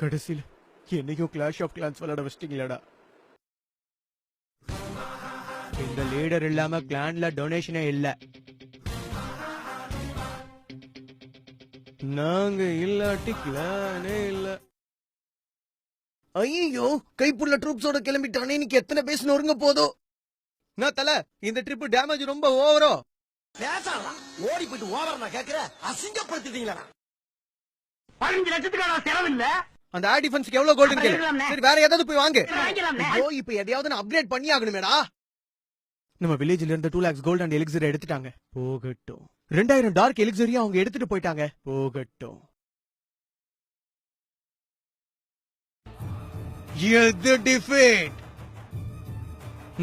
கடைசியில் என்னையும் clash of glands விளையாட வச்சிட்டீங்களடா. எங்க லீடர் இல்லாம கிளான்ல டொனேஷனே இல்ல. நாங்க இல்லாட்டி கிளானே இல்ல. ஐயோ, கைப்புள்ள ட்ரூப்ஸோட கிளம்பிட்டானே. இன்னைக்கு எத்தனை பேஸ் நொறுங்க போதும். நான் தல, இந்த ட்ரிப் டேமேஜ் ரொம்ப ஓவரோ. பேசலாம் ஓடி போயிட்டு ஓவர் நான் கேக்குற. அசிங்கப்படுத்திட்டீங்களா? 15 லட்சத்துக்கு செலவு இல்ல. அந்த ஏர் டிஃபென்ஸ்க்கு எவ்வளவு கோல்டன் கேளு. சரி வேற ஏதாவது போய் வாங்கு. ஐயோ, இப்போ எதையாவது நான் அப்கிரேட் பண்ணி ஆகணுமேடா. நம்ம வில்லேஜ்ல இருந்து 2 lakhs கோல்ட் அண்ட் எலிக்சர் எடுத்துட்டாங்க. போகட்டும். 2000 டார்க் எலிக்சரையும் அவங்க எடுத்துட்டு போயிட்டாங்க. போகட்டும். எது டிஃபீட்?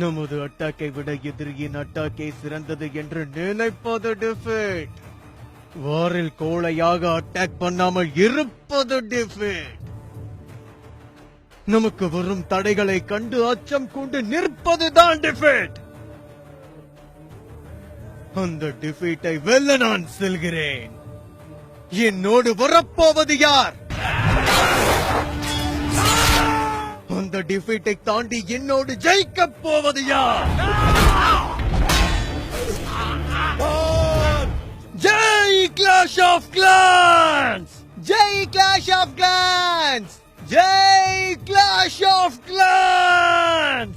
நமது அட்டாக்கை விட எதிரியின் அட்டாக்கே சிறந்தது என்று நினைப்பது டிஃபீட். வாரில் கோழையாக அட்டாக் பண்ணாமல் இருப்பது டிஃபீட். நமக்கு வரும் தடைகளை கண்டு அச்சம் கொண்டு நிற்பதுதான் டிஃபீட். அந்த டிஃபீட்டை வெல்ல நான் செல்கிறேன். என்னோடு வரப்போவது யார்? அந்த டிஃபீட்டை தாண்டி என்னோடு ஜெயிக்க போவது யார்? ஜெய் கிளாஷ் ஆஃப் கிளான்ஸ்! ஜெய் கிளாஷ் ஆஃப் கிளான்ஸ்! ஜெய் கிளாஷ் ஆஃப் கிளான்ஸ்!